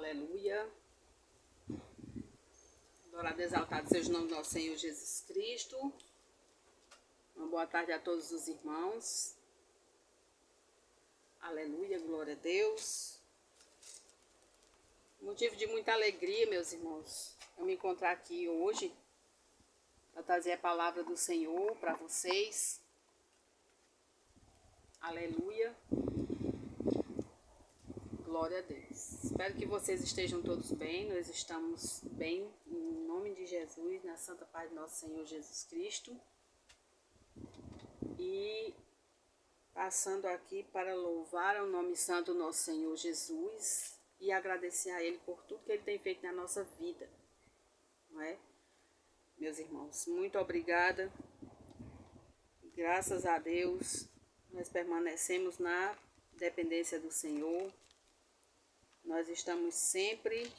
Aleluia. Adorado e exaltado seja o nome do nosso Senhor Jesus Cristo. Uma boa tarde a todos os irmãos. Aleluia, glória a Deus. Motivo de muita alegria, meus irmãos, eu me encontrar aqui hoje para trazer a palavra do Senhor para vocês. Aleluia. Glória a Deus. Espero que vocês estejam todos bem. Nós estamos bem, em nome de Jesus, na santa paz do nosso Senhor Jesus Cristo. E passando aqui para louvar ao nome santo do nosso Senhor Jesus e agradecer a Ele por tudo que Ele tem feito na nossa vida. Não é? Meus irmãos, muito obrigada. Graças a Deus, nós permanecemos na dependência do Senhor. Nós estamos sempre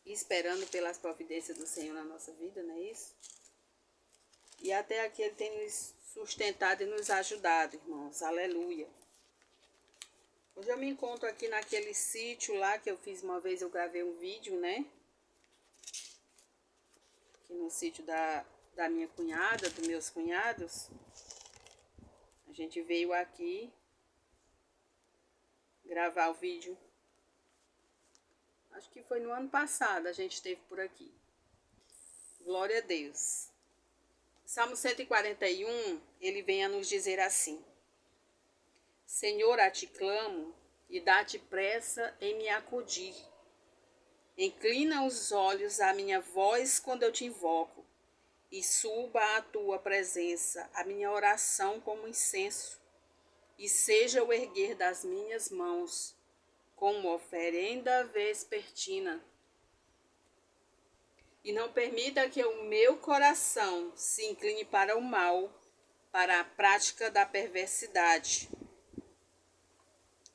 esperando pelas providências do Senhor na nossa vida, não é isso? E até aqui Ele tem nos sustentado e nos ajudado, irmãos. Aleluia. Hoje eu me encontro aqui naquele sítio lá que eu fiz uma vez, eu gravei um vídeo, né? Aqui no sítio da minha cunhada, dos meus cunhados. A gente veio aqui gravar o vídeo. Acho que foi no ano passado a gente esteve por aqui. Glória a Deus. Salmo 141, ele vem a nos dizer assim: Senhor, a ti clamo e dá-te pressa em me acudir. Inclina os olhos à minha voz quando eu te invoco, e suba à tua presença a minha oração como incenso, e seja o erguer das minhas mãos como oferenda vespertina. E não permita que o meu coração se incline para o mal, para a prática da perversidade.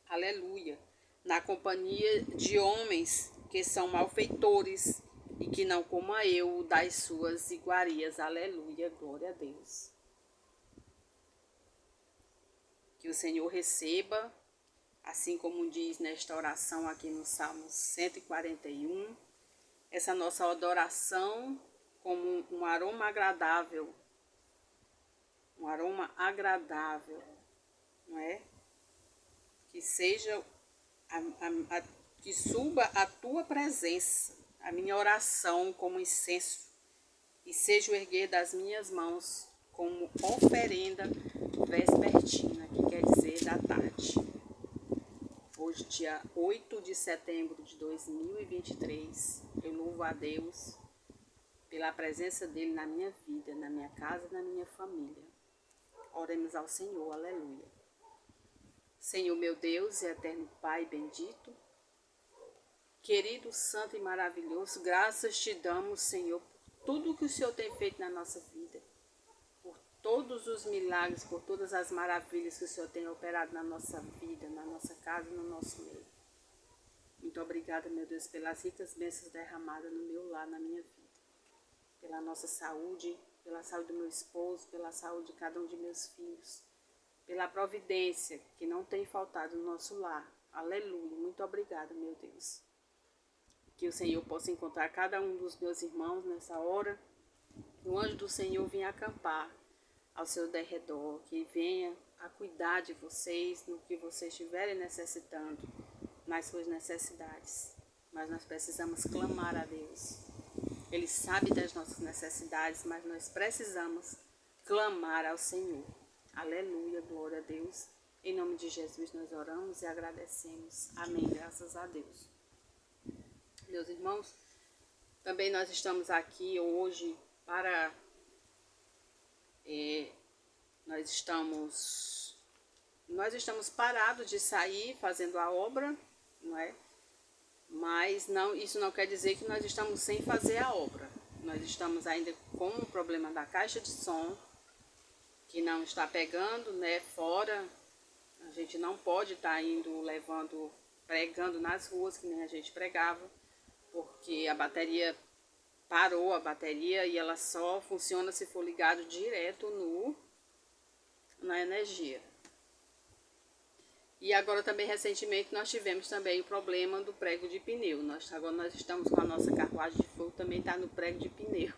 Aleluia. Na companhia de homens que são malfeitores e que não coma eu das suas iguarias. Aleluia. Glória a Deus. Que o Senhor receba, assim como diz nesta oração aqui no Salmo 141, essa nossa adoração como um aroma agradável. Um aroma agradável, não é? Que seja, que suba a tua presença, a minha oração como incenso, e seja o erguer das minhas mãos como oferenda vespertina, que quer dizer da tarde. Hoje, dia 8 de setembro de 2023, eu louvo a Deus pela presença dele na minha vida, na minha casa e na minha família. Oremos ao Senhor, aleluia. Senhor meu Deus e eterno Pai bendito, querido, santo e maravilhoso, graças te damos, Senhor, por tudo que o Senhor tem feito na nossa vida, por todos os milagres, por todas as maravilhas que o Senhor tem operado na nossa vida, na nossa casa e no nosso meio. Muito obrigada, meu Deus, pelas ricas bênçãos derramadas no meu lar, na minha vida, pela nossa saúde, pela saúde do meu esposo, pela saúde de cada um de meus filhos, pela providência que não tem faltado no nosso lar. Aleluia. Muito obrigada, meu Deus. Que o Senhor possa encontrar cada um dos meus irmãos nessa hora. Que o anjo do Senhor venha acampar ao seu derredor, que venha a cuidar de vocês no que vocês estiverem necessitando, nas suas necessidades. Mas nós precisamos clamar a Deus. Ele sabe das nossas necessidades, mas nós precisamos clamar ao Senhor. Aleluia, glória a Deus. Em nome de Jesus nós oramos e agradecemos. Amém, graças a Deus. Meus irmãos, também nós estamos aqui hoje para... Nós estamos parados de sair fazendo a obra, não é? Mas não, isso não quer dizer que nós estamos sem fazer a obra. Nós estamos ainda com o problema da caixa de som, que não está pegando, né, fora. A gente não pode estar indo pregando nas ruas, que nem a gente pregava, porque a bateria parou, a bateria, e ela só funciona se for ligado direto na energia. E agora também recentemente nós tivemos também o problema do prego de pneu. Agora nós estamos com a nossa carruagem de fogo, também está no prego de pneu.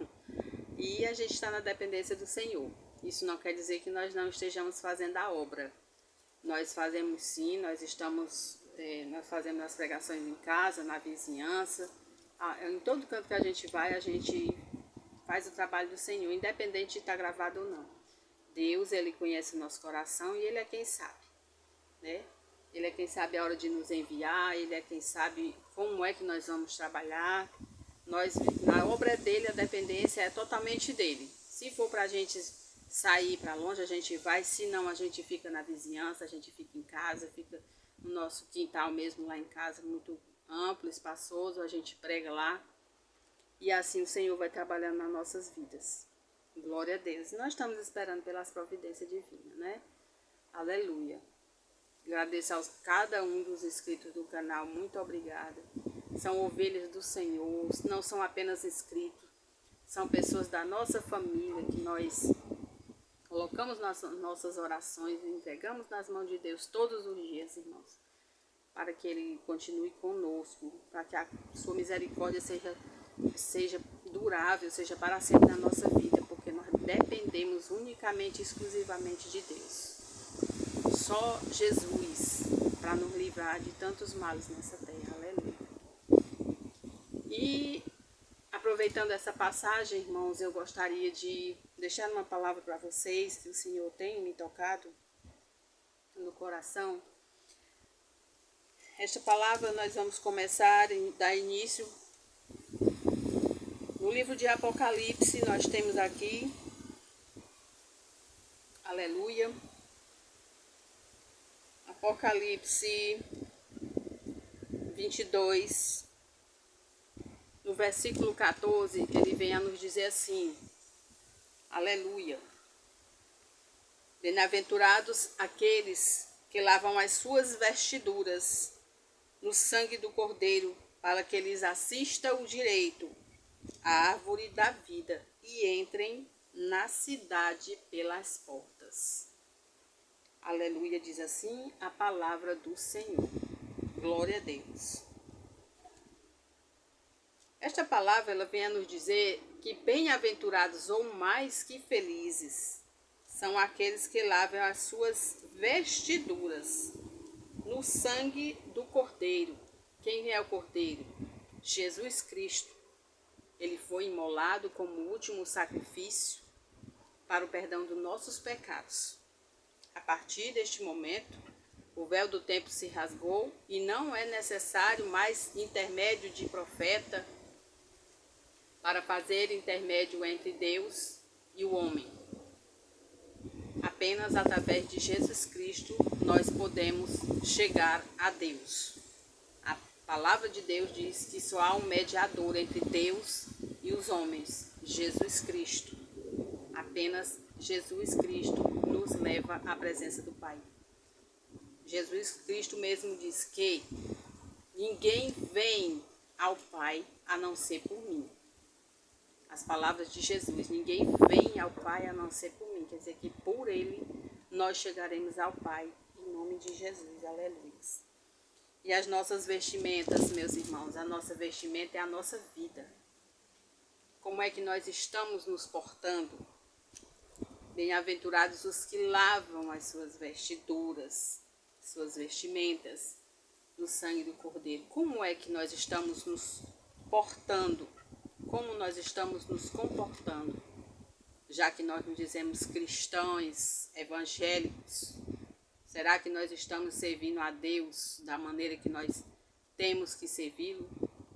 E a gente está na dependência do Senhor. Isso não quer dizer que nós não estejamos fazendo a obra. Nós fazemos sim, nós fazemos as pregações em casa, na vizinhança. Em todo canto que a gente vai, a gente faz o trabalho do Senhor, independente de estar gravado ou não. Deus, Ele conhece o nosso coração e Ele é quem sabe, né? Ele é quem sabe a hora de nos enviar, Ele é quem sabe como é que nós vamos trabalhar. Na obra dele, a dependência é totalmente dele. Se for para a gente sair para longe, a gente vai. Se não, a gente fica na vizinhança, a gente fica em casa, fica no nosso quintal mesmo lá em casa, muito amplo, espaçoso, a gente prega lá. E assim o Senhor vai trabalhando nas nossas vidas. Glória a Deus. Nós estamos esperando pelas providências divinas, né? Aleluia. Agradeço a cada um dos inscritos do canal, muito obrigada. São ovelhas do Senhor, não são apenas inscritos, são pessoas da nossa família que nós colocamos nossas orações e entregamos nas mãos de Deus todos os dias, irmãos, para que Ele continue conosco, para que a sua misericórdia seja durável, seja para sempre na nossa vida, porque nós dependemos unicamente, exclusivamente de Deus. Só Jesus para nos livrar de tantos males nessa terra, aleluia. E aproveitando essa passagem, irmãos, eu gostaria de deixar uma palavra para vocês que o Senhor tem me tocado no coração. Esta palavra nós vamos começar a dar início no livro de Apocalipse. Nós temos aqui, aleluia, Apocalipse 22, no versículo 14, ele vem a nos dizer assim, aleluia. Bem-aventurados aqueles que lavam as suas vestiduras no sangue do Cordeiro, para que lhes assista o direito à árvore da vida e entrem na cidade pelas portas. Aleluia, diz assim a palavra do Senhor. Glória a Deus. Esta palavra ela vem a nos dizer que bem-aventurados ou mais que felizes são aqueles que lavam as suas vestiduras no sangue do Cordeiro. Quem é o Cordeiro? Jesus Cristo. Ele foi imolado como último sacrifício para o perdão dos nossos pecados. A partir deste momento, o véu do templo se rasgou e não é necessário mais intermédio de profeta para fazer intermédio entre Deus e o homem. Apenas através de Jesus Cristo nós podemos chegar a Deus. A palavra de Deus diz que só há um mediador entre Deus e os homens, Jesus Cristo. Apenas Jesus Cristo nos leva à presença do Pai. Jesus Cristo mesmo diz que ninguém vem ao Pai a não ser por mim. As palavras de Jesus, ninguém vem ao Pai a não ser por mim. Quer dizer que por Ele nós chegaremos ao Pai, em nome de Jesus, aleluia. E as nossas vestimentas, meus irmãos, a nossa vestimenta é a nossa vida. Como é que nós estamos nos portando? Bem-aventurados os que lavam as suas vestiduras, suas vestimentas, no sangue do Cordeiro. Como é que nós estamos nos portando? Como nós estamos nos comportando? Já que nós nos dizemos cristãos, evangélicos, será que nós estamos servindo a Deus da maneira que nós temos que servi-lo?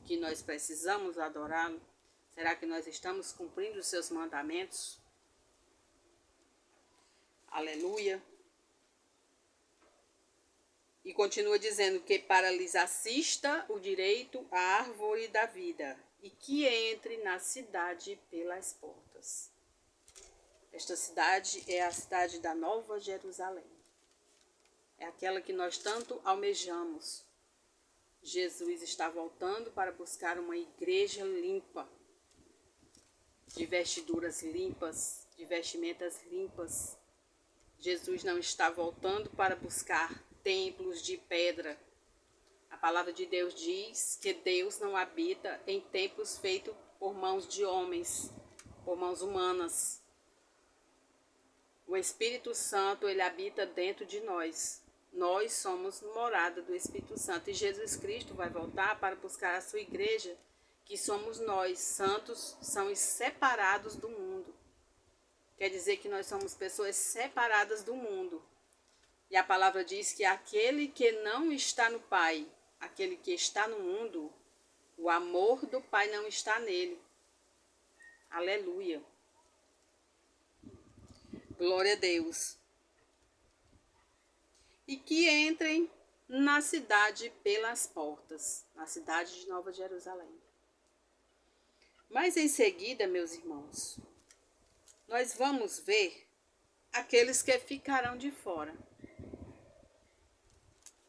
Que nós precisamos adorá-lo? Será que nós estamos cumprindo os seus mandamentos? Aleluia. E continua dizendo que para lhes assista o direito à árvore da vida e que entre na cidade pelas portas. Esta cidade é a cidade da Nova Jerusalém. É aquela que nós tanto almejamos. Jesus está voltando para buscar uma igreja limpa, de vestiduras limpas, de vestimentas limpas. Jesus não está voltando para buscar templos de pedra. A palavra de Deus diz que Deus não habita em templos feitos por mãos de homens, por mãos humanas. O Espírito Santo, ele habita dentro de nós. Nós somos morada do Espírito Santo. E Jesus Cristo vai voltar para buscar a sua igreja, que somos nós, santos, são separados do mundo. Quer dizer que nós somos pessoas separadas do mundo. E a palavra diz que aquele que não está no Pai, aquele que está no mundo, o amor do Pai não está nele. Aleluia. Glória a Deus. E que entrem na cidade pelas portas, na cidade de Nova Jerusalém. Mas em seguida, meus irmãos, nós vamos ver aqueles que ficarão de fora.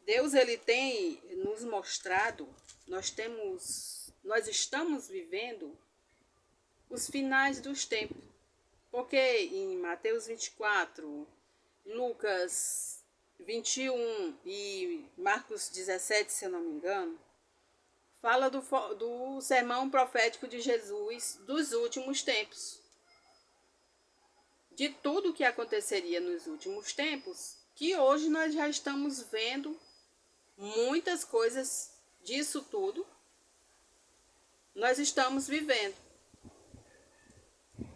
Deus, ele tem nos mostrado, nós estamos vivendo os finais dos tempos. Porque em Mateus 24, Lucas 21 e Marcos 17, se eu não me engano, fala do sermão profético de Jesus dos últimos tempos. De tudo que aconteceria nos últimos tempos, que hoje nós já estamos vendo muitas coisas disso tudo, nós estamos vivendo.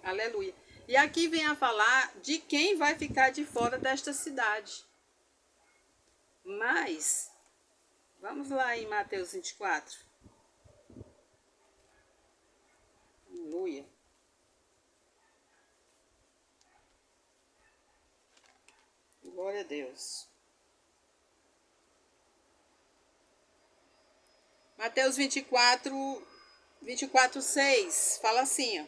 Aleluia. E aqui vem a falar de quem vai ficar de fora desta cidade. Mas, vamos lá em Mateus 24. Aleluia. Glória a Deus. Mateus 24, 6, fala assim, ó.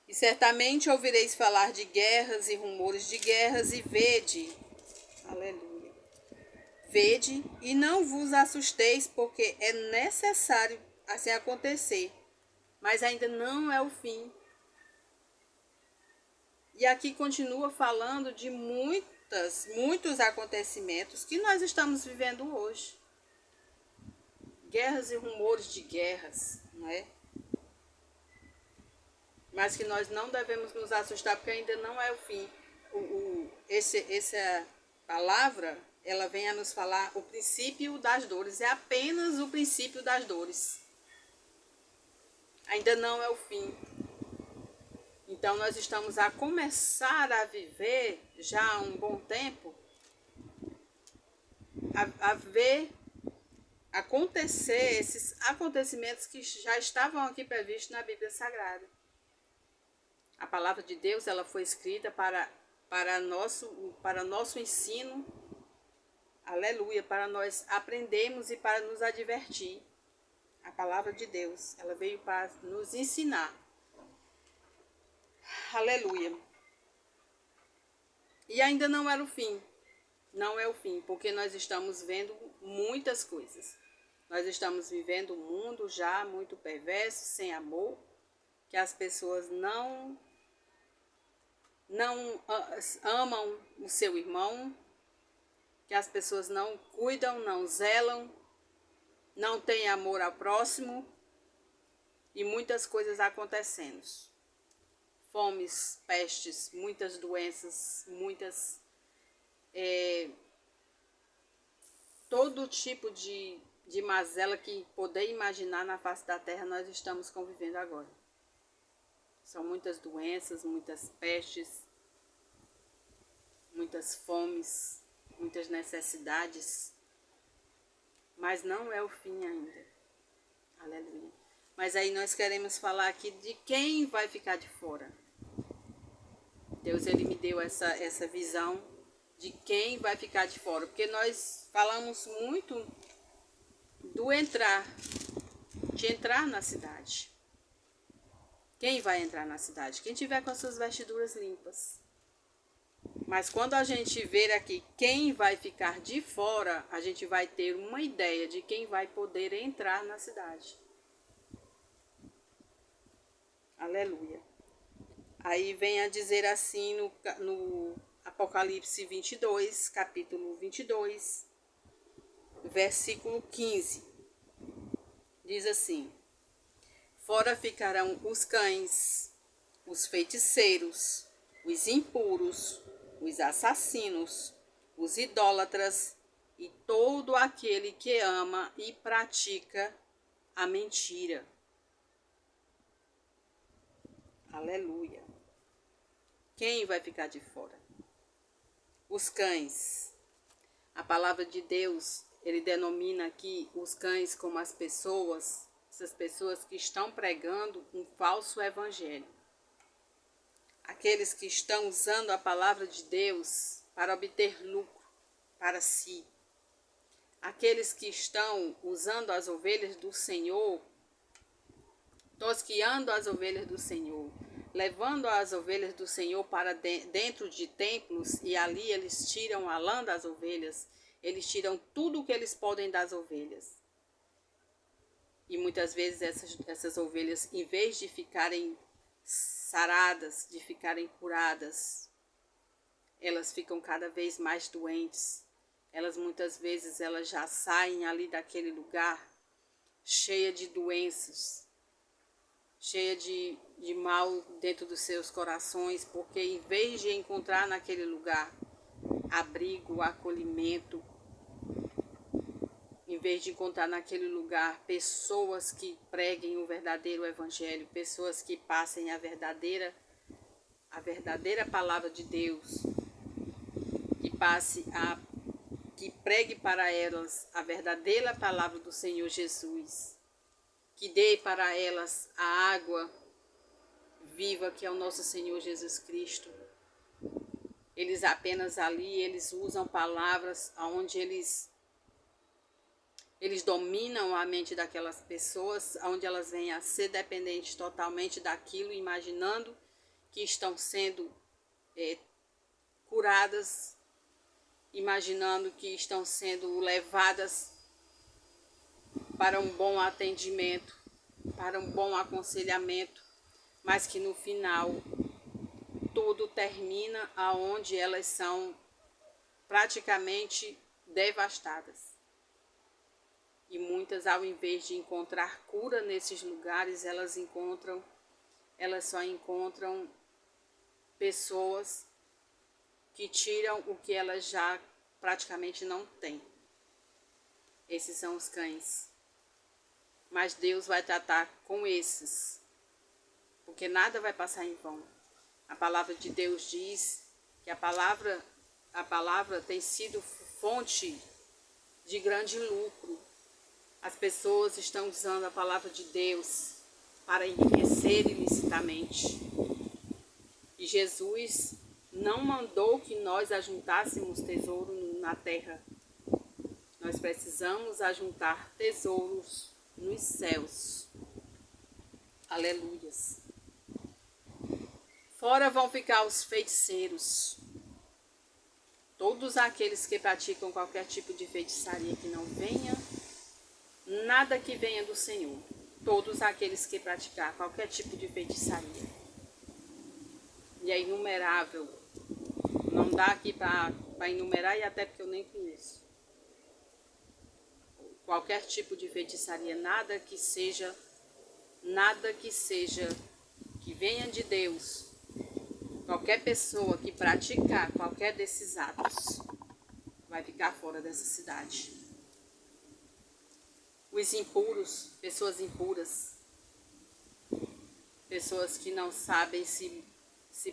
E certamente ouvireis falar de guerras e rumores de guerras, e vede, aleluia, vede e não vos assusteis, porque é necessário assim acontecer, mas ainda não é o fim. E aqui continua falando de muitos acontecimentos que nós estamos vivendo hoje. Guerras e rumores de guerras, não é? Mas que nós não devemos nos assustar, porque ainda não é o fim. Essa palavra, ela vem a nos falar o princípio das dores. É apenas o princípio das dores. Ainda não é o fim. Então nós estamos a começar a viver já há um bom tempo, a ver acontecer esses acontecimentos que já estavam aqui previstos na Bíblia Sagrada. A palavra de Deus, ela foi escrita para nosso ensino, aleluia, para nós aprendermos e para nos advertir. A palavra de Deus, ela veio para nos ensinar. Aleluia. E ainda não era o fim. Não é o fim, porque nós estamos vendo muitas coisas. Nós estamos vivendo um mundo já muito perverso, sem amor, que as pessoas não amam o seu irmão, que as pessoas não cuidam, não zelam, não têm amor ao próximo, e muitas coisas acontecendo. Fomes, pestes, muitas doenças, todo tipo de mazela que poder imaginar na face da terra nós estamos convivendo agora. São muitas doenças, muitas pestes, muitas fomes, muitas necessidades, mas não é o fim ainda. Aleluia. Mas aí nós queremos falar aqui de quem vai ficar de fora. Deus, ele me deu essa visão de quem vai ficar de fora, porque nós falamos muito de entrar na cidade. Quem vai entrar na cidade? Quem tiver com as suas vestiduras limpas. Mas quando a gente ver aqui quem vai ficar de fora, a gente vai ter uma ideia de quem vai poder entrar na cidade. Aleluia. Aí vem a dizer assim no Apocalipse 22, capítulo 22, versículo 15. Diz assim: fora ficarão os cães, os feiticeiros, os impuros, os assassinos, os idólatras e todo aquele que ama e pratica a mentira. Aleluia. Quem vai ficar de fora? Os cães. A palavra de Deus, ele denomina aqui os cães como as pessoas, essas pessoas que estão pregando um falso evangelho. Aqueles que estão usando a palavra de Deus para obter lucro para si. Aqueles que estão usando as ovelhas do Senhor, tosqueando as ovelhas do Senhor, levando as ovelhas do Senhor para dentro de templos, e ali eles tiram a lã das ovelhas, eles tiram tudo o que eles podem das ovelhas. E muitas vezes essas ovelhas, em vez de ficarem saradas, de ficarem curadas, elas ficam cada vez mais doentes. Muitas vezes elas já saem ali daquele lugar cheia de doenças, cheia de mal dentro dos seus corações, porque em vez de encontrar naquele lugar abrigo, acolhimento, em vez de encontrar naquele lugar pessoas que preguem o verdadeiro evangelho, pessoas que passem a verdadeira palavra de Deus, que pregue para elas a verdadeira palavra do Senhor Jesus, que dê para elas a água viva que é o nosso Senhor Jesus Cristo. Eles apenas ali, eles usam palavras onde eles dominam a mente daquelas pessoas, onde elas vêm a ser dependentes totalmente daquilo, imaginando que estão sendo curadas, imaginando que estão sendo levadas para um bom atendimento, para um bom aconselhamento, mas que no final tudo termina aonde elas são praticamente devastadas. E muitas, ao invés de encontrar cura nesses lugares, elas só encontram pessoas que tiram o que elas já praticamente não têm. Esses são os cães. Mas Deus vai tratar com esses, porque nada vai passar em vão. A palavra de Deus diz que a palavra tem sido fonte de grande lucro. As pessoas estão usando a palavra de Deus para enriquecer ilicitamente. E Jesus não mandou que nós ajuntássemos tesouro na terra. Nós precisamos ajuntar tesouros nos céus. Aleluias. Fora vão ficar os feiticeiros. Todos aqueles que praticam qualquer tipo de feitiçaria que não venha, nada que venha do Senhor. Todos aqueles que praticar qualquer tipo de feitiçaria. E é inumerável. Não dá aqui para enumerar, e até porque eu nem conheço. Qualquer tipo de feitiçaria, nada que seja, que venha de Deus. Qualquer pessoa que praticar qualquer desses atos vai ficar fora dessa cidade. Os impuros, pessoas impuras, pessoas que não sabem se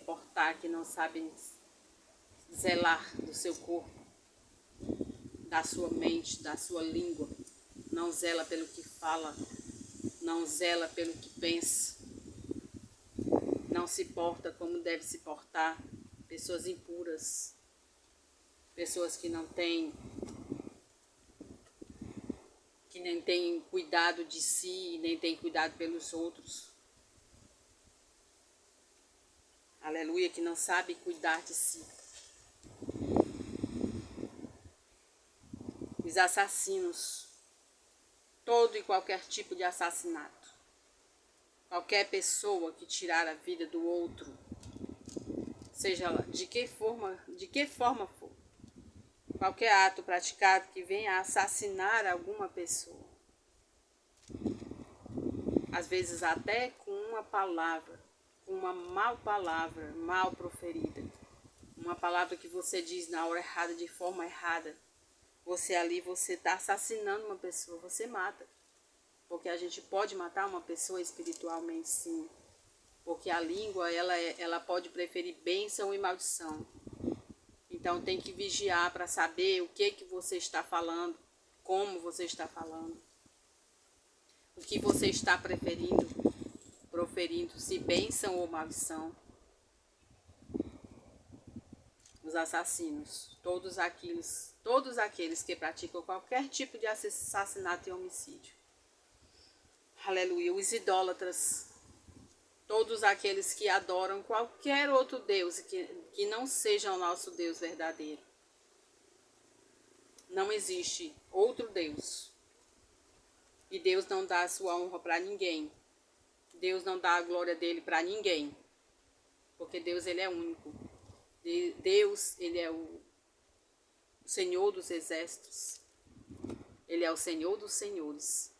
portar, que não sabem zelar do seu corpo, da sua mente, da sua língua, não zela pelo que fala, não zela pelo que pensa, não se porta como deve se portar. Pessoas impuras, pessoas que não têm nem têm cuidado de si, nem têm cuidado pelos outros. Aleluia, que não sabe cuidar de si. Os assassinos, todo e qualquer tipo de assassinato. Qualquer pessoa que tirar a vida do outro, seja de que forma for. Qualquer ato praticado que venha a assassinar alguma pessoa. Às vezes até com uma palavra, uma mal palavra, mal proferida. Uma palavra que você diz na hora errada, de forma errada. Você está assassinando uma pessoa, você mata. Porque a gente pode matar uma pessoa espiritualmente, sim. Porque a língua, ela pode preferir bênção e maldição. Então tem que vigiar para saber o que você está falando, como você está falando. O que você está proferindo, se bênção ou maldição. Os assassinos, todos aqueles que praticam qualquer tipo de assassinato e homicídio. Aleluia. Os idólatras, todos aqueles que adoram qualquer outro Deus que não seja o nosso Deus verdadeiro. Não existe outro Deus. E Deus não dá a sua honra para ninguém. Deus não dá a glória dele para ninguém. Porque Deus, ele é único. Deus, ele é o Senhor dos exércitos. Ele é o Senhor dos senhores.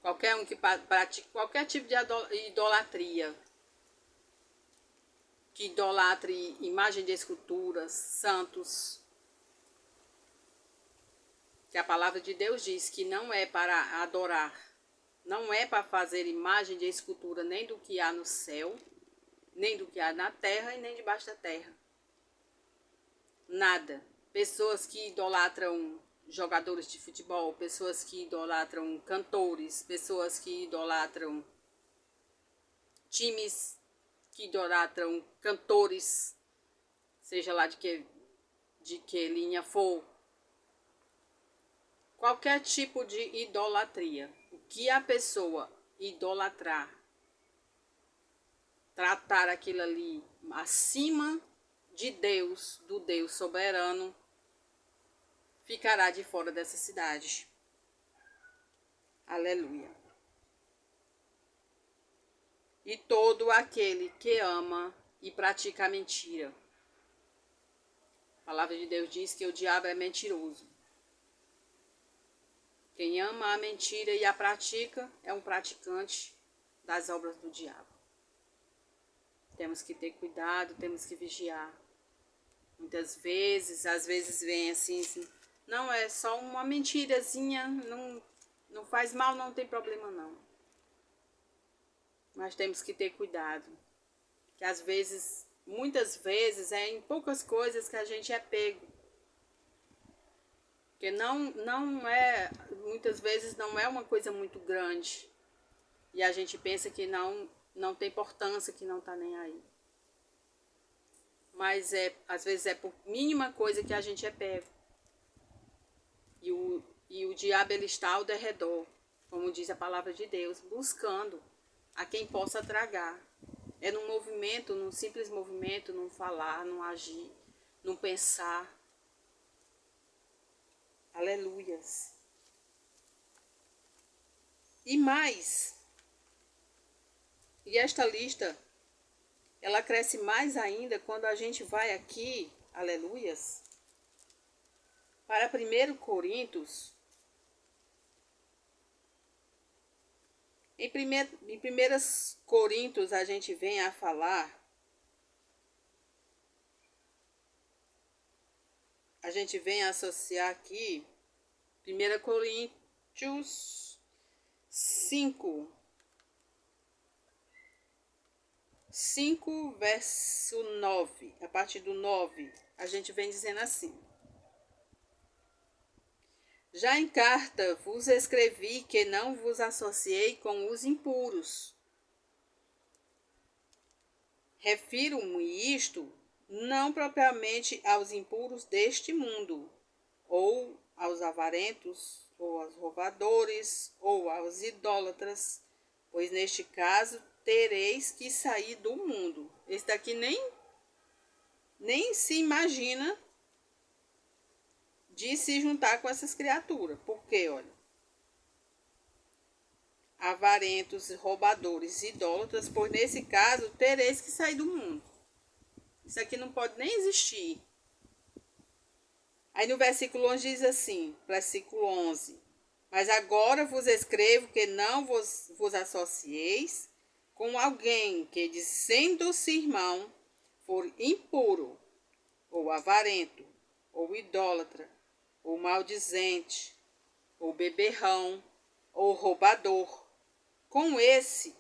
Qualquer um que pratique qualquer tipo de idolatria, que idolatre imagem de esculturas, santos, que a palavra de Deus diz que não é para adorar, não é para fazer imagem de escultura nem do que há no céu, nem do que há na terra e nem debaixo da terra. Nada. Pessoas que idolatram jogadores de futebol, pessoas que idolatram cantores, pessoas que idolatram times, que idolatram cantores, seja lá de que linha for. Qualquer tipo de idolatria. O que a pessoa idolatrar, tratar aquilo ali acima de Deus, do Deus soberano, ficará de fora dessa cidade. Aleluia. E todo aquele que ama e pratica a mentira. A palavra de Deus diz que o diabo é mentiroso. Quem ama a mentira e a pratica é um praticante das obras do diabo. Temos que ter cuidado, temos que vigiar. Muitas vezes, às vezes vem assim, não, é só uma mentirazinha, não faz mal, não tem problema não. Mas temos que ter cuidado, que às vezes, muitas vezes, é em poucas coisas que a gente é pego. Porque muitas vezes não é uma coisa muito grande. E a gente pensa que não tem importância, que não está nem aí. Mas às vezes é por mínima coisa que a gente é pego. E o diabo, ele está ao derredor, como diz a palavra de Deus, buscando a quem possa tragar. É num movimento, num simples movimento, num falar, num agir, num pensar. Aleluias. E mais. E esta lista, ela cresce mais ainda quando a gente vai aqui, aleluias, para 1 Coríntios. Em 1 Coríntios a gente vem a falar, a gente vem a associar aqui 1 Coríntios 5, verso 9, a partir do 9, a gente vem dizendo assim: já em carta vos escrevi que não vos associei com os impuros. Refiro-me isto não propriamente aos impuros deste mundo, ou aos avarentos, ou aos roubadores, ou aos idólatras, pois neste caso tereis que sair do mundo. Esse daqui nem se imagina de se juntar com essas criaturas. Porque, olha, avarentos, roubadores, idólatras, pois nesse caso tereis que sair do mundo. Isso aqui não pode nem existir. Aí no versículo 11 diz assim, versículo 11: Mas agora vos escrevo que não vos associeis com alguém que, dizendo-se irmão, for impuro, ou avarento, ou idólatra, ou maldizente, ou beberrão, ou roubador. Com esse,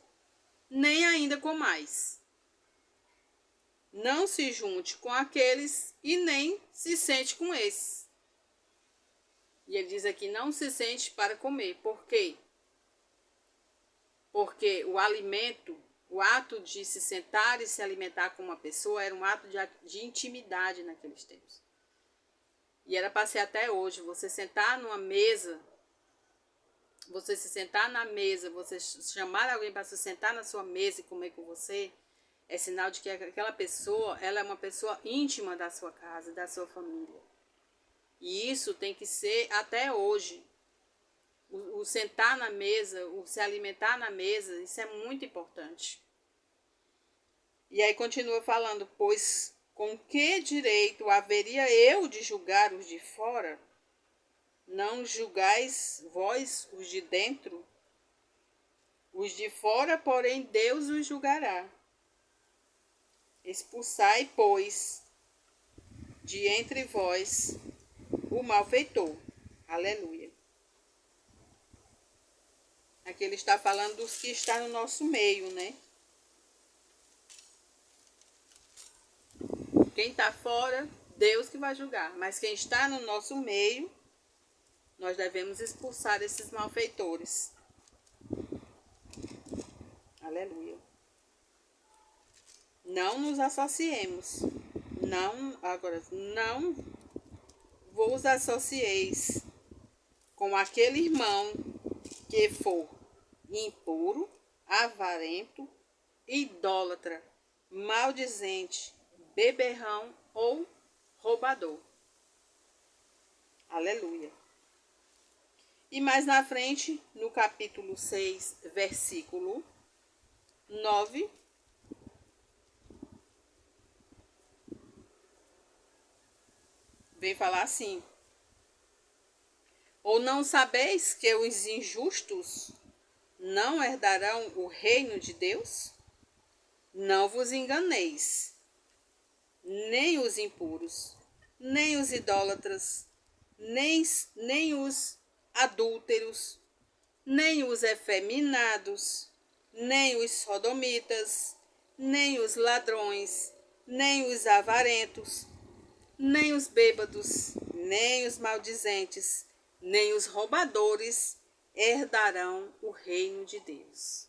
nem ainda comais. Não se junte com aqueles e nem se sente com esses. E ele diz aqui, não se sente para comer. Por quê? Porque o alimento, o ato de se sentar e se alimentar com uma pessoa era um ato de intimidade naqueles tempos. E era para ser até hoje. Você sentar numa mesa, você se sentar na mesa, você chamar alguém para se sentar na sua mesa e comer com você, é sinal de que aquela pessoa, ela é uma pessoa íntima da sua casa, da sua família. E isso tem que ser até hoje. O sentar na mesa, o se alimentar na mesa, isso é muito importante. E aí continua falando, pois com que direito haveria eu de julgar os de fora? Não julgais vós os de dentro? Os de fora, porém, Deus os julgará. Expulsai, pois, de entre vós o malfeitor. Aleluia. Aqui ele está falando dos que estão no nosso meio, né? Quem está fora, Deus que vai julgar. Mas quem está no nosso meio, nós devemos expulsar esses malfeitores. Aleluia. Não nos associemos. Não vos associeis com aquele irmão que for impuro, avarento, idólatra, maldizente, beberrão ou roubador. Aleluia. E mais na frente, no capítulo 6, versículo 9, vem falar assim: Ou não sabeis que os injustos não herdarão o reino de Deus? Não vos enganeis, nem os impuros, nem os idólatras, nem os adúlteros, nem os efeminados, nem os sodomitas, nem os ladrões, nem os avarentos, nem os bêbados, nem os maldizentes, nem os roubadores herdarão o reino de Deus.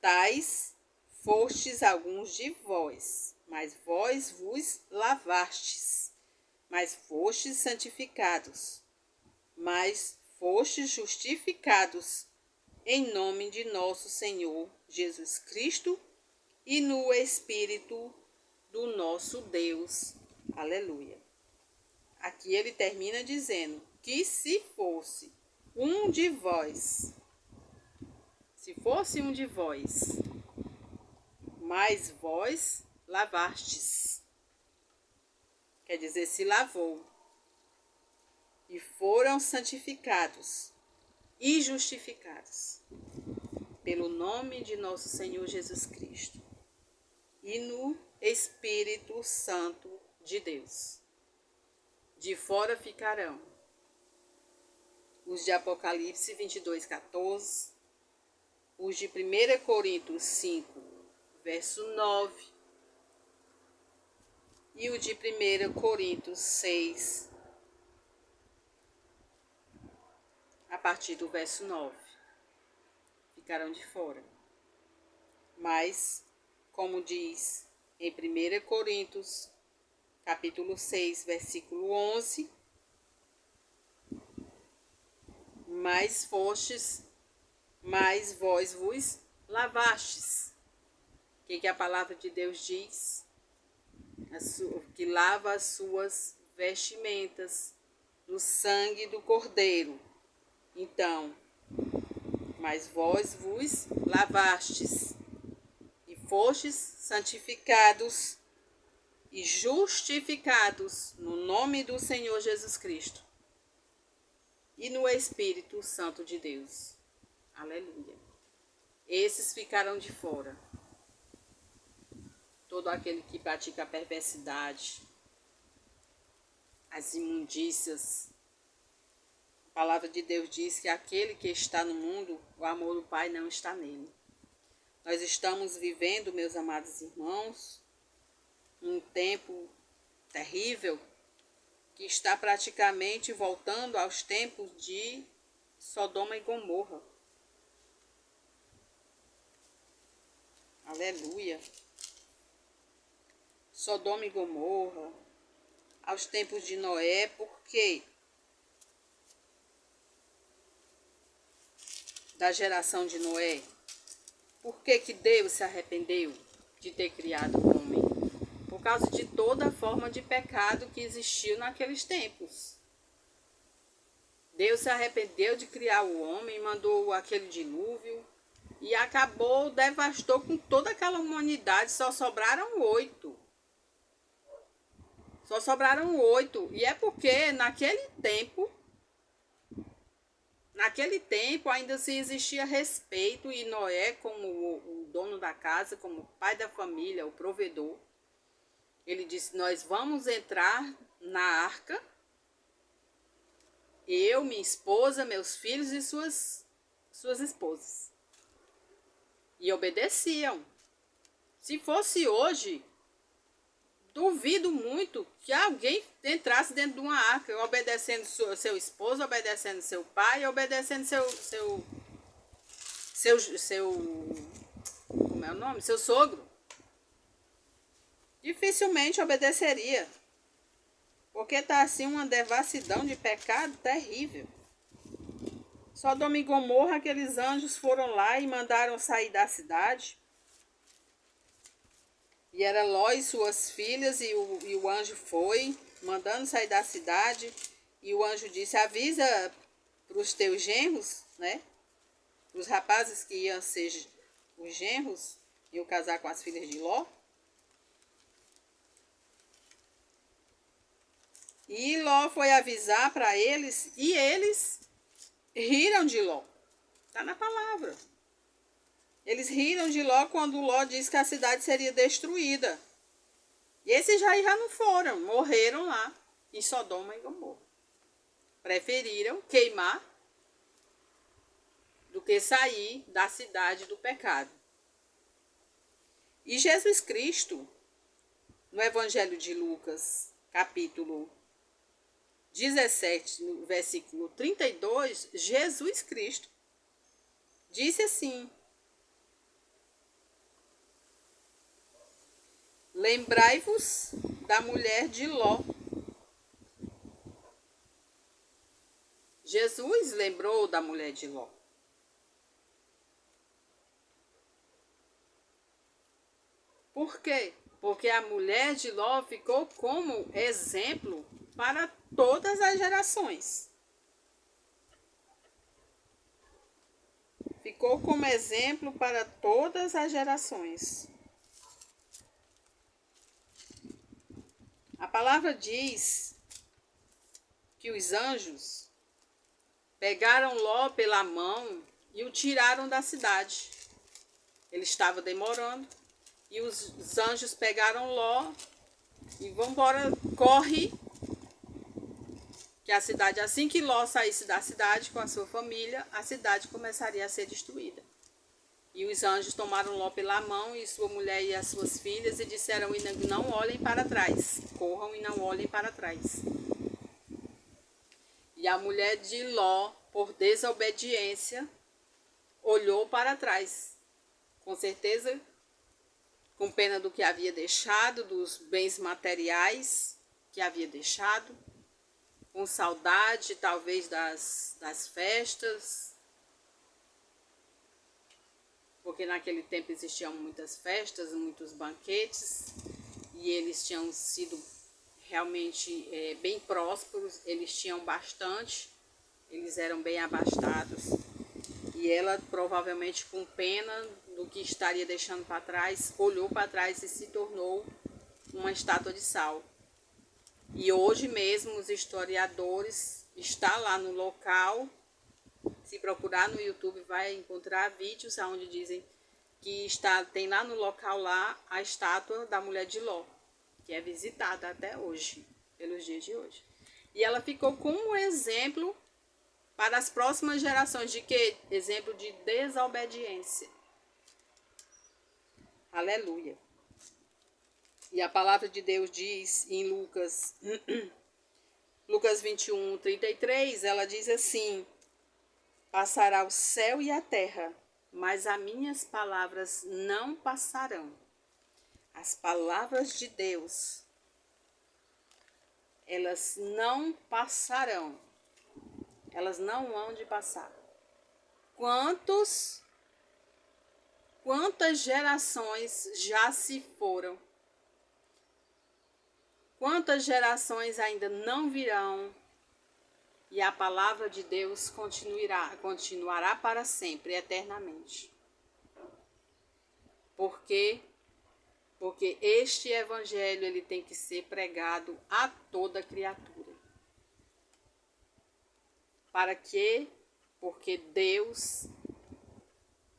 Tais fostes alguns de vós, mas vós vos lavastes, mas fostes santificados, mas fostes justificados em nome de nosso Senhor Jesus Cristo e no Espírito do nosso Deus. Aleluia. Aqui ele termina dizendo que se fosse um de vós, mas vós lavastes, quer dizer, se lavou, e foram santificados e justificados pelo nome de nosso Senhor Jesus Cristo e no Espírito Santo de Deus. De fora ficarão os de Apocalipse 22, 14, os de 1 Coríntios 5, verso 9, e o de 1 Coríntios 6, a partir do verso 9. Ficarão de fora. Mas, como diz em 1 Coríntios, capítulo 6, versículo 11, mais vós vos lavastes. O que a palavra de Deus diz? Que lava as suas vestimentas no sangue do Cordeiro. Então, mas vós vos lavastes e fostes santificados e justificados no nome do Senhor Jesus Cristo e no Espírito Santo de Deus. Aleluia. Esses ficarão de fora. Todo aquele que pratica a perversidade, as imundícias. A palavra de Deus diz que aquele que está no mundo, o amor do Pai não está nele. Nós estamos vivendo, meus amados irmãos, um tempo terrível que está praticamente voltando aos tempos de Sodoma e Gomorra. Aleluia. Sodoma e Gomorra, aos tempos de Noé, porque da geração de Noé, por que Deus se arrependeu de ter criado o homem? Por causa de toda a forma de pecado que existiu naqueles tempos. Deus se arrependeu de criar o homem, mandou aquele dilúvio e acabou, devastou com toda aquela humanidade, só sobraram 8. Só sobraram 8. E é porque naquele tempo ainda se existia respeito e Noé, como o dono da casa, como o pai da família, o provedor, ele disse: nós vamos entrar na arca, eu, minha esposa, meus filhos e suas esposas. E obedeciam. Se fosse hoje, duvido muito que alguém entrasse dentro de uma arca, obedecendo seu esposo, obedecendo seu pai, obedecendo como é o nome? Seu sogro. Dificilmente obedeceria. Porque está assim uma devassidão de pecado terrível. Sodoma e Gomorra, aqueles anjos foram lá e mandaram sair da cidade. E era Ló e suas filhas, e o anjo foi, mandando sair da cidade. E o anjo disse: avisa para os teus genros, né? Os rapazes que iam ser os genros, iam casar com as filhas de Ló. E Ló foi avisar para eles, e eles riram de Ló. Está na palavra. Eles riram de Ló quando Ló disse que a cidade seria destruída. E esses já não foram, morreram lá em Sodoma e Gomorra. Preferiram queimar do que sair da cidade do pecado. E Jesus Cristo, no Evangelho de Lucas, capítulo 17, no versículo 32, Jesus Cristo disse assim: lembrai-vos da mulher de Ló. Jesus lembrou da mulher de Ló. Por quê? Porque a mulher de Ló ficou como exemplo para todas as gerações. Ficou como exemplo para todas as gerações. A palavra diz que os anjos pegaram Ló pela mão e o tiraram da cidade. Ele estava demorando e os anjos pegaram Ló e vão embora, corre, que a cidade, assim que Ló saísse da cidade com a sua família, a cidade começaria a ser destruída. E os anjos tomaram Ló pela mão e sua mulher e as suas filhas e disseram: não olhem para trás, corram e não olhem para trás. E a mulher de Ló, por desobediência, olhou para trás, com certeza, com pena do que havia deixado, dos bens materiais que havia deixado, com saudade talvez das festas, porque naquele tempo existiam muitas festas, muitos banquetes, e eles tinham sido realmente bem prósperos, eles tinham bastante, eles eram bem abastados. E ela, provavelmente com pena do que estaria deixando para trás, olhou para trás e se tornou uma estátua de sal. E hoje mesmo os historiadores estão lá no local. Se procurar no YouTube vai encontrar vídeos onde dizem que tem lá no local lá a estátua da mulher de Ló, que é visitada até hoje, pelos dias de hoje. E ela ficou como um exemplo para as próximas gerações de quê? Exemplo de desobediência. Aleluia. E a palavra de Deus diz em Lucas 21, 33, ela diz assim: passará o céu e a terra, mas as minhas palavras não passarão. As palavras de Deus, elas não passarão. Elas não hão de passar. Quantas gerações já se foram? Quantas gerações ainda não virão? E a palavra de Deus continuará para sempre, eternamente. Por quê? Porque este evangelho ele tem que ser pregado a toda criatura. Para quê? Porque Deus,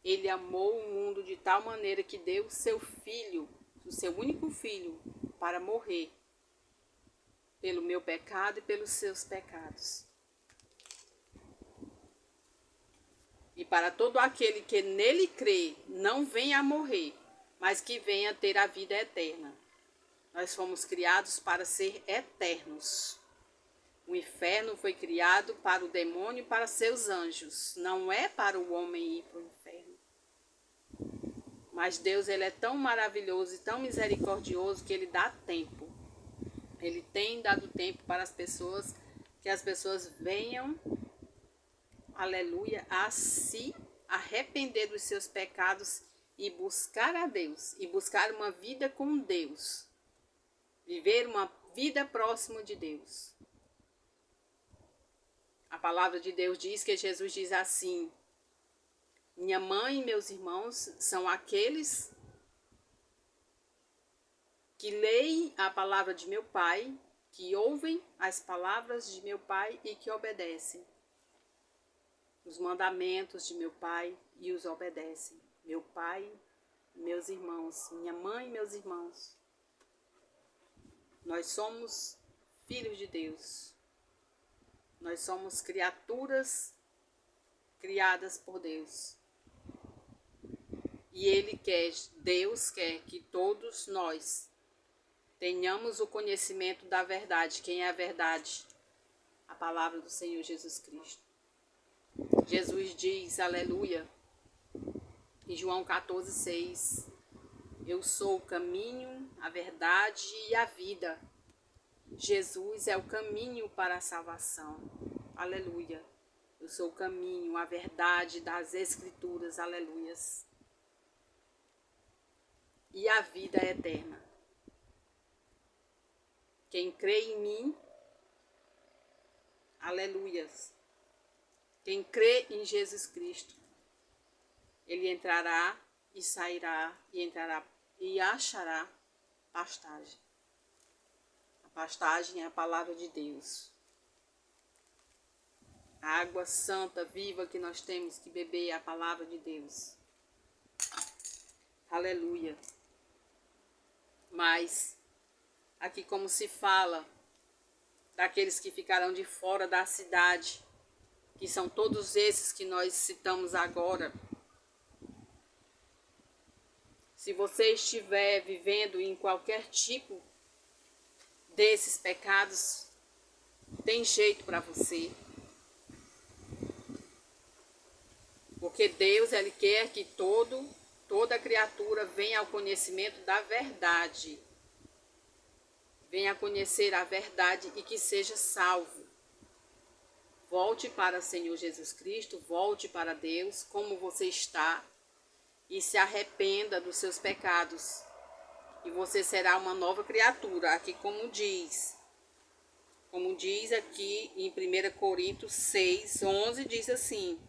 ele amou o mundo de tal maneira que deu o seu filho, o seu único filho, para morrer pelo meu pecado e pelos seus pecados. E para todo aquele que nele crê, não venha a morrer, mas que venha ter a vida eterna. Nós fomos criados para ser eternos. O inferno foi criado para o demônio e para seus anjos. Não é para o homem ir para o inferno. Mas Deus, ele é tão maravilhoso e tão misericordioso que ele dá tempo. Ele tem dado tempo para as pessoas, que as pessoas venham, aleluia, a se arrepender dos seus pecados e buscar a Deus. E buscar uma vida com Deus. Viver uma vida próxima de Deus. A palavra de Deus diz que Jesus diz assim: minha mãe e meus irmãos são aqueles que leem a palavra de meu Pai, que ouvem as palavras de meu Pai e que obedecem os mandamentos de meu Pai e os obedecem. Meu Pai, meus irmãos, minha mãe e meus irmãos. Nós somos filhos de Deus. Nós somos criaturas criadas por Deus. E Deus quer que todos nós tenhamos o conhecimento da verdade. Quem é a verdade? A palavra do Senhor Jesus Cristo. Jesus diz, aleluia, em João 14, 6, eu sou o caminho, a verdade e a vida. Jesus é o caminho para a salvação. Aleluia. Eu sou o caminho, a verdade das Escrituras. Aleluias. E a vida é eterna. Quem crê em mim, aleluias. Quem crê em Jesus Cristo, ele entrará e sairá e achará pastagem. A pastagem é a palavra de Deus. A água santa, viva que nós temos que beber é a palavra de Deus. Aleluia. Mas, aqui como se fala daqueles que ficarão de fora da cidade, que são todos esses que nós citamos agora. Se você estiver vivendo em qualquer tipo desses pecados, tem jeito para você. Porque Deus, ele quer que toda criatura venha ao conhecimento da verdade. Venha a conhecer a verdade e que seja salvo. Volte para o Senhor Jesus Cristo, volte para Deus, como você está, e se arrependa dos seus pecados. E você será uma nova criatura, aqui como diz aqui em 1 Coríntios 6, 11, diz assim: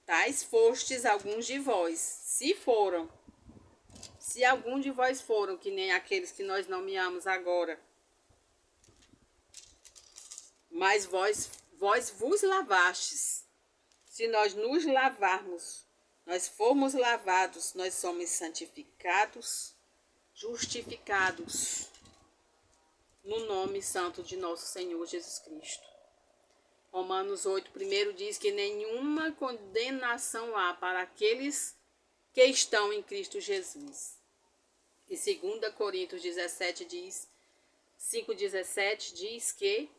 Tais fostes alguns de vós, se foram. Se algum de vós foram, que nem aqueles que nós nomeamos agora, mas vós vos lavastes. Se nós nos lavarmos, nós formos lavados, nós somos santificados, justificados no nome santo de nosso Senhor Jesus Cristo. Romanos 8, primeiro diz que nenhuma condenação há para aqueles que estão em Cristo Jesus. E 2 Coríntios 17 diz, 5,17 diz que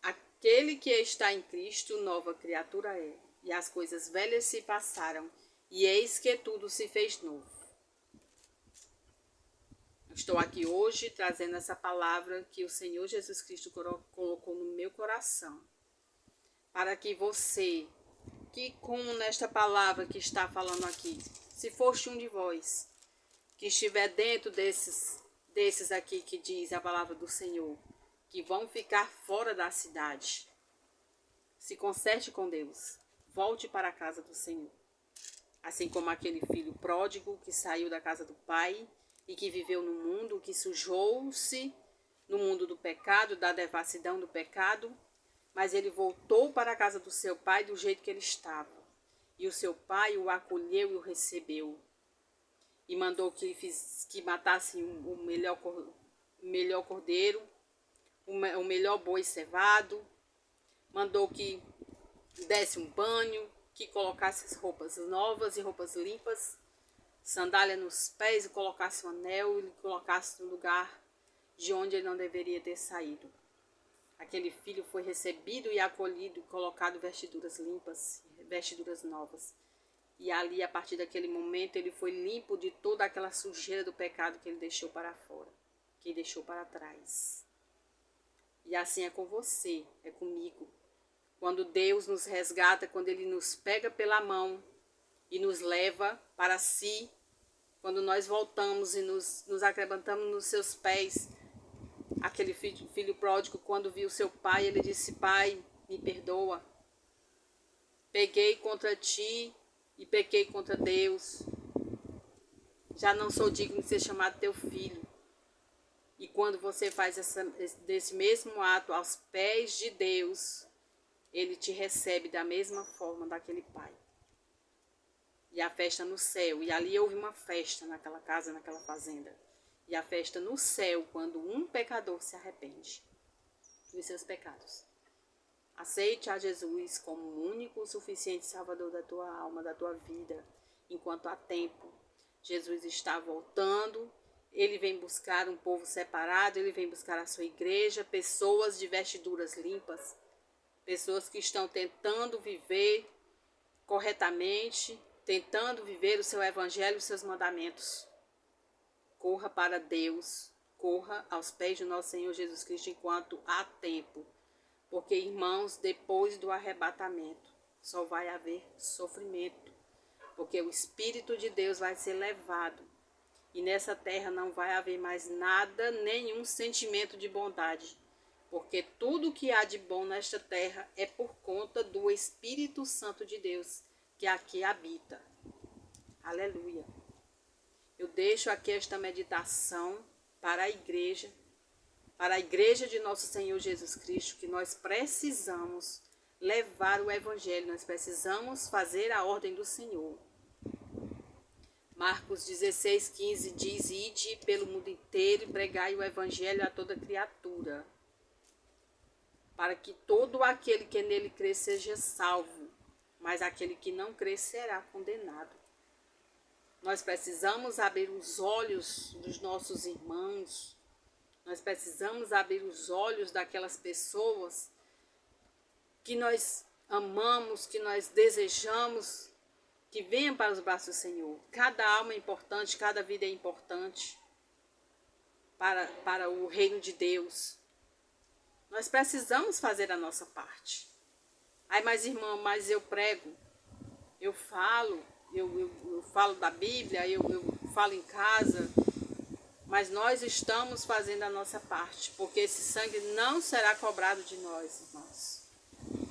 aquele que está em Cristo, nova criatura é, e as coisas velhas se passaram, e eis que tudo se fez novo. Estou aqui hoje trazendo essa palavra que o Senhor Jesus Cristo colocou no meu coração, para que você, que como nesta palavra que está falando aqui, se foste um de vós, que estiver dentro desses aqui que diz a palavra do Senhor, que vão ficar fora da cidade, se conserte com Deus, volte para a casa do Senhor. Assim como aquele filho pródigo que saiu da casa do pai e que viveu no mundo, que sujou-se no mundo do pecado, da devassidão do pecado, mas ele voltou para a casa do seu pai do jeito que ele estava. E o seu pai o acolheu e o recebeu. E mandou que matasse o melhor cordeiro, o melhor boi cevado. Mandou que desse um banho, que colocasse roupas novas e roupas limpas, sandália nos pés, e colocasse um anel e colocasse no lugar de onde ele não deveria ter saído. Aquele filho foi recebido e acolhido, colocado vestiduras limpas, vestiduras novas. E ali, a partir daquele momento, ele foi limpo de toda aquela sujeira do pecado que ele deixou para fora, que ele deixou para trás. E assim é com você, é comigo. Quando Deus nos resgata, quando Ele nos pega pela mão e nos leva para si, quando nós voltamos e nos arrebentamos nos seus pés, aquele filho pródigo, quando viu seu pai, ele disse: Pai, me perdoa. Peguei contra ti e pequei contra Deus. Já não sou digno de ser chamado teu filho. E quando você faz desse mesmo ato aos pés de Deus, Ele te recebe da mesma forma daquele pai. E a festa no céu. E ali houve uma festa naquela casa, naquela fazenda. E a festa no céu, quando um pecador se arrepende dos seus pecados. Aceite a Jesus como o único, suficiente Salvador da tua alma, da tua vida, enquanto há tempo. Jesus está voltando, Ele vem buscar um povo separado, Ele vem buscar a sua igreja, pessoas de vestiduras limpas, pessoas que estão tentando viver corretamente, tentando viver o seu evangelho e os seus mandamentos. Corra para Deus, corra aos pés do nosso Senhor Jesus Cristo enquanto há tempo. Porque, irmãos, depois do arrebatamento, só vai haver sofrimento. Porque o Espírito de Deus vai ser levado. E nessa terra não vai haver mais nada, nenhum sentimento de bondade. Porque tudo que há de bom nesta terra é por conta do Espírito Santo de Deus, que aqui habita. Aleluia. Eu deixo aqui esta meditação para a igreja de nosso Senhor Jesus Cristo, que nós precisamos levar o Evangelho, nós precisamos fazer a ordem do Senhor. Marcos 16:15 diz: Ide pelo mundo inteiro e pregai o Evangelho a toda criatura, para que todo aquele que nele crê seja salvo, mas aquele que não crê será condenado. Nós precisamos abrir os olhos dos nossos irmãos, nós precisamos abrir os olhos daquelas pessoas que nós amamos, que nós desejamos que venham para os braços do Senhor. Cada alma é importante, cada vida é importante para o reino de Deus. Nós precisamos fazer a nossa parte. Ai, mas irmão, mas eu prego, eu falo da Bíblia, eu falo em casa, mas nós estamos fazendo a nossa parte, porque esse sangue não será cobrado de nós, irmãos.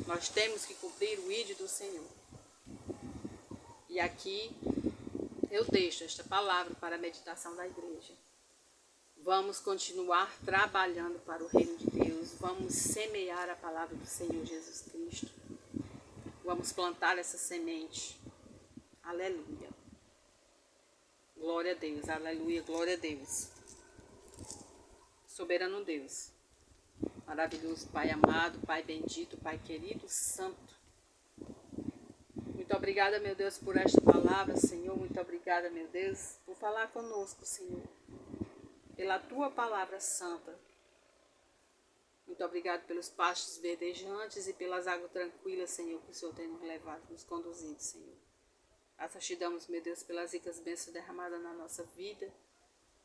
Nós temos que cumprir o ídolo do Senhor. E aqui eu deixo esta palavra para a meditação da igreja. Vamos continuar trabalhando para o reino de Deus. Vamos semear a palavra do Senhor Jesus Cristo. Vamos plantar essa semente. Aleluia. Glória a Deus. Aleluia. Glória a Deus. Soberano Deus. Maravilhoso Pai amado, Pai bendito, Pai querido, santo. Muito obrigada, meu Deus, por esta palavra, Senhor. Muito obrigada, meu Deus, por falar conosco, Senhor. Pela tua palavra santa. Muito obrigado pelos pastos verdejantes e pelas águas tranquilas, Senhor, que o Senhor tem nos levado, nos conduzido, Senhor. Graças te damos, meu Deus, pelas ricas bênçãos derramadas na nossa vida,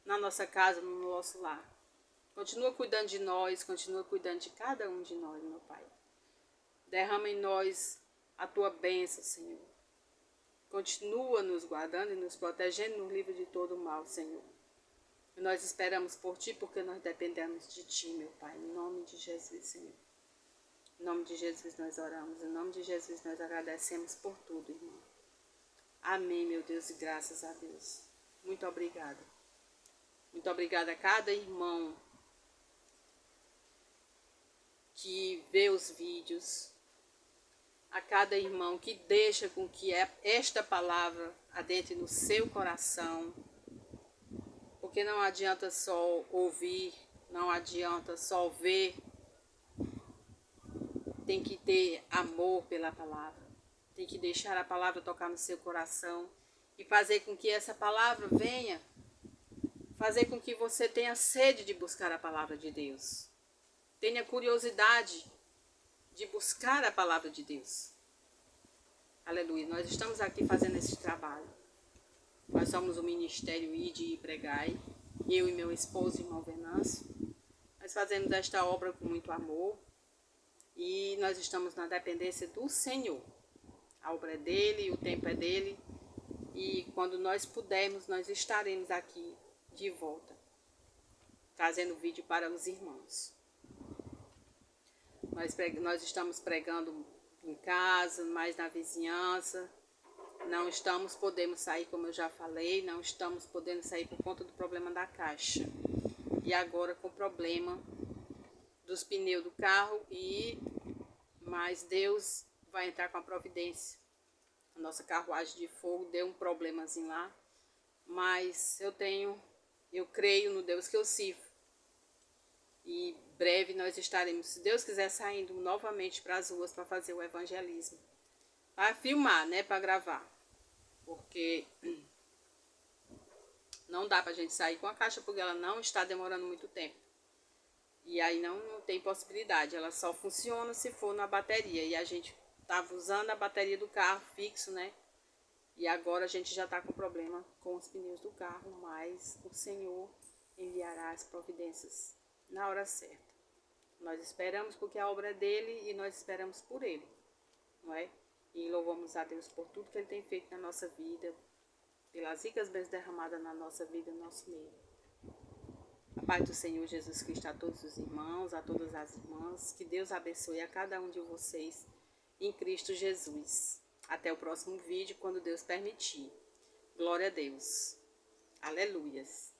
na nossa casa, no nosso lar. Continua cuidando de nós, continua cuidando de cada um de nós, meu Pai. Derrama em nós a tua bênção, Senhor. Continua nos guardando e nos protegendo, nos livra de todo o mal, Senhor. E nós esperamos por Ti, porque nós dependemos de Ti, meu Pai. Em nome de Jesus, Senhor. Em nome de Jesus nós oramos. Em nome de Jesus nós agradecemos por tudo, irmão. Amém, meu Deus, e graças a Deus. Muito obrigada. Muito obrigada a cada irmão que vê os vídeos, a cada irmão que deixa com que esta palavra adentre no seu coração, porque não adianta só ouvir, não adianta só ver, tem que ter amor pela palavra, tem que deixar a palavra tocar no seu coração e fazer com que essa palavra venha, fazer com que você tenha sede de buscar a palavra de Deus. Tenha curiosidade de buscar a palavra de Deus. Aleluia. Nós estamos aqui fazendo esse trabalho. Nós somos o Ministério Ide e Pregai. Eu e meu esposo, irmão Venâncio. Nós fazemos esta obra com muito amor. E nós estamos na dependência do Senhor. A obra é dele, o tempo é dele. E quando nós pudermos, nós estaremos aqui de volta, trazendo vídeo para os irmãos. Nós estamos pregando em casa, mais na vizinhança. Não estamos podendo sair, como eu já falei, não estamos podendo sair por conta do problema da caixa. E agora com o problema dos pneus do carro, mas Deus vai entrar com a providência. A nossa carruagem de fogo deu um problemazinho lá, mas eu creio no Deus que eu sirvo. E breve nós estaremos, se Deus quiser, saindo novamente para as ruas para fazer o evangelismo. Para filmar, né? Para gravar. Porque não dá para a gente sair com a caixa, porque ela não está demorando muito tempo. E aí não tem possibilidade. Ela só funciona se for na bateria. E a gente estava usando a bateria do carro fixo, né? E agora a gente já está com problema com os pneus do carro. Mas o Senhor enviará as providências na hora certa. Nós esperamos porque a obra é dele e nós esperamos por ele, não é? E louvamos a Deus por tudo que ele tem feito na nossa vida, pelas ricas bênçãos derramadas na nossa vida, no nosso meio. A paz do Senhor Jesus Cristo a todos os irmãos, a todas as irmãs, que Deus abençoe a cada um de vocês em Cristo Jesus. Até o próximo vídeo, quando Deus permitir. Glória a Deus. Aleluias.